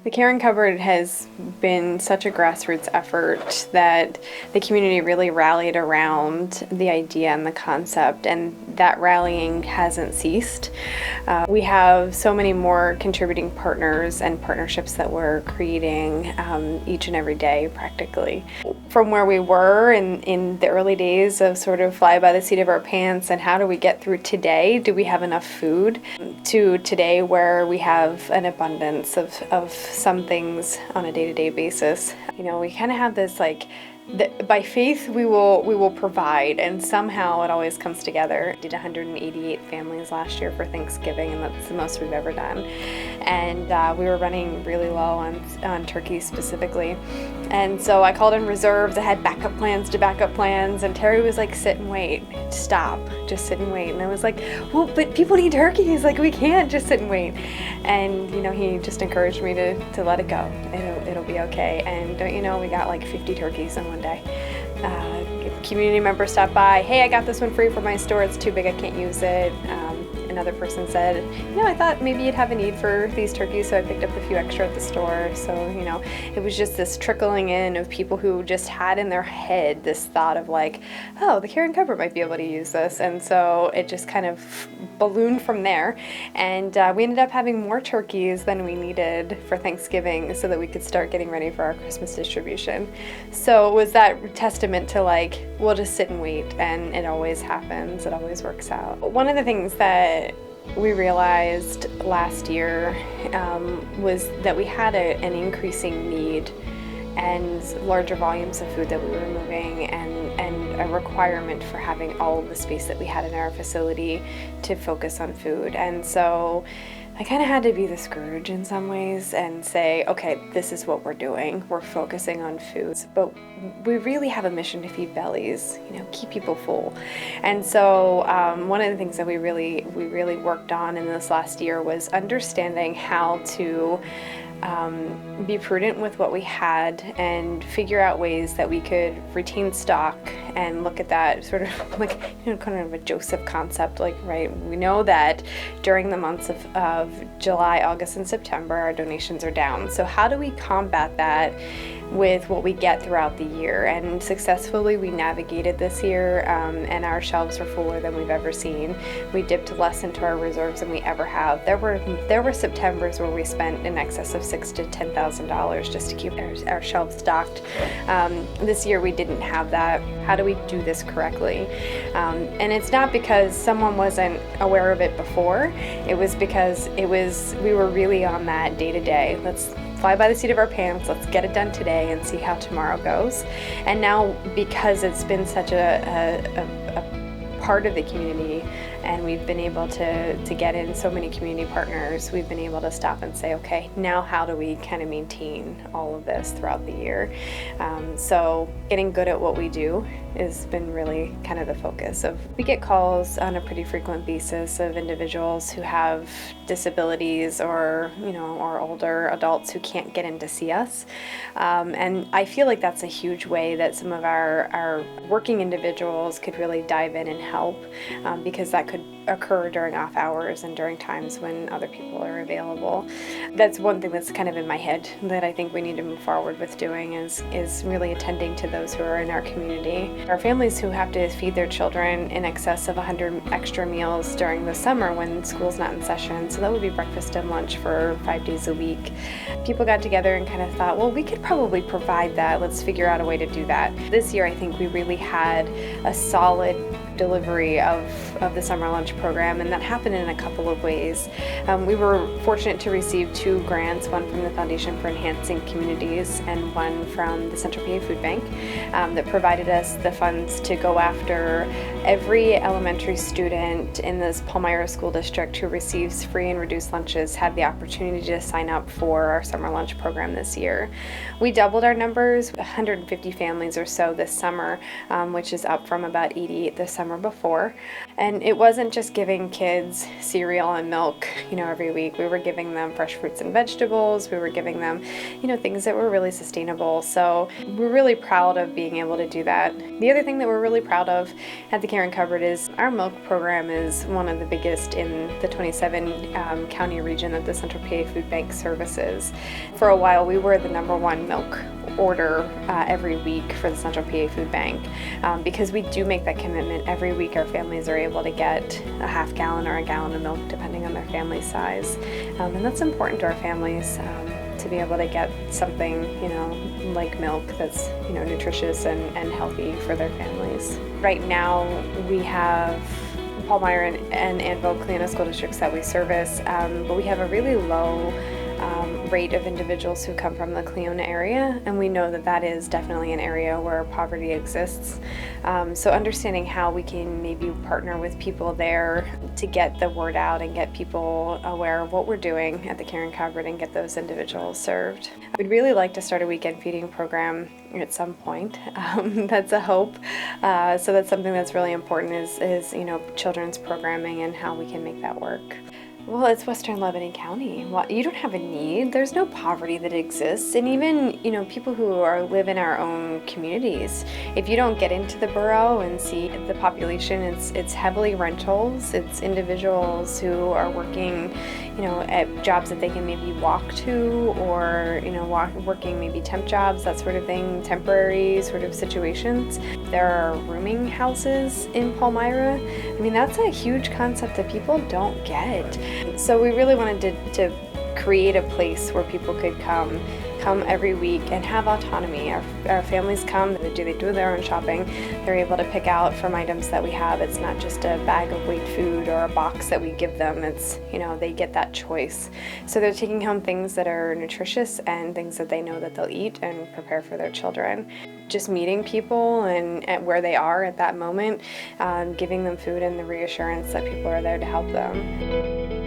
The Caring Cupboard has been such a grassroots effort that the community really rallied around the idea and the concept, and that rallying hasn't ceased. We have so many more contributing partners and partnerships that we're creating each and every day practically. From where we were in the early days of sort of fly by the seat of our pants and how do we get through today, do we have enough food, to today where we have an abundance of some things on a day-to-day basis. You know, we kind of have this by faith we will provide, and somehow it always comes together. We did 188 families last year for Thanksgiving, and that's the most we've ever done. And we were running really low on turkeys specifically. And so I called in reserves. I had backup plans to backup plans, and Terry was like, sit and wait, stop, just sit and wait. And I was like, well, but people need turkeys, like we can't just sit and wait. And you know, he just encouraged me to let it go. It'll be okay. And don't you know, we got like 50 turkeys in one day. Community member stopped by, hey, I got this one free for my store, it's too big, I can't use it. Another person said, you know, I thought maybe you'd have a need for these turkeys, so I picked up a few extra at the store. So, you know, it was just this trickling in of people who just had in their head this thought of like, oh, the Caring Cupboard might be able to use this. And so it just kind of ballooned from there. And we ended up having more turkeys than we needed for Thanksgiving so that we could start getting ready for our Christmas distribution. So it was that testament to like, we'll just sit and wait, and it always happens, it always works out. One of the things that we realized last year was that we had an increasing need and larger volumes of food that we were moving, and a requirement for having all of the space that we had in our facility to focus on food. And so I kind of had to be the Scrooge in some ways and say, okay, this is what we're doing. We're focusing on foods, but we really have a mission to feed bellies, you know, keep people full. And so one of the things that we really worked on in this last year was understanding how to be prudent with what we had and figure out ways that we could retain stock and look at that sort of like, you know, kind of a Joseph concept, like, right, we know that during the months of July, August, and September, our donations are down. So how do we combat that with what we get throughout the year? And successfully we navigated this year, and our shelves are fuller than we've ever seen. We dipped less into our reserves than we ever have. There were Septembers where we spent in excess of $6,000 to $10,000 just to keep our shelves stocked. This year we didn't have that. How do we do this correctly? And it's not because someone wasn't aware of it before. It was because we were really on that day to day. Let's fly by the seat of our pants, let's get it done today and see how tomorrow goes. And now, because it's been such a part of the community, and we've been able to get in so many community partners, we've been able to stop and say, okay, now how do we kind of maintain all of this throughout the year? So getting good at what we do has been really kind of the focus of. We get calls on a pretty frequent basis of individuals who have disabilities or, you know, or older adults who can't get in to see us. And I feel like that's a huge way that some of our working individuals could really dive in and help, because that could occur during off hours and during times when other people are available. That's one thing that's kind of in my head that I think we need to move forward with doing is really attending to those who are in our community. Our families who have to feed their children in excess of 100 extra meals during the summer when school's not in session, so that would be breakfast and lunch for 5 days a week. People got together and kind of thought, well, we could probably provide that. Let's figure out a way to do that. This year I think we really had a solid delivery of the summer lunch program, and that happened in a couple of ways. We were fortunate to receive 2 grants, one from the Foundation for Enhancing Communities and one from the Central PA Food Bank, that provided us the funds to go after every elementary student in this Palmyra School District who receives free and reduced lunches had the opportunity to sign up for our summer lunch program this year. We doubled our numbers, 150 families or so this summer, which is up from about 88 this summer summer before. And it wasn't just giving kids cereal and milk, every week. We were giving them fresh fruits and vegetables. We were giving them, things that were really sustainable. So we're really proud of being able to do that. The other thing that we're really proud of at the Caring Cupboard is our milk program is one of the biggest in the 27 county region that the Central PA Food Bank services. For a while, we were the #1 milk order every week for the Central PA Food Bank because we do make that commitment. Every week our families are able to get a half gallon or a gallon of milk depending on their family size, and that's important to our families to be able to get something like milk that's nutritious and healthy for their families. Right now we have Palmyra and Anvil, Cleona school districts that we service, but we have a really low rate of individuals who come from the Cleona area, and we know that that is definitely an area where poverty exists. So understanding how we can maybe partner with people there to get the word out and get people aware of what we're doing at the Caring Cupboard and get those individuals served. We'd really like to start a weekend feeding program at some point. That's a hope. So that's something that's really important is children's programming and how we can make that work. Well, it's Western Lebanon County. You don't have a need. There's no poverty that exists. And even, people who live in our own communities, if you don't get into the borough and see the population, it's heavily rentals. It's individuals who are working, at jobs that they can maybe walk to or, working maybe temp jobs, that sort of thing, temporary sort of situations. There are rooming houses in Palmyra. I mean, that's a huge concept that people don't get. So we really wanted to create a place where people could come every week and have autonomy. Our families come, they do their own shopping. They're able to pick out from items that we have. It's not just a bag of weight food or a box that we give them. It's, they get that choice. So they're taking home things that are nutritious and things that they know that they'll eat and prepare for their children. Just meeting people and at where they are at that moment, giving them food and the reassurance that people are there to help them.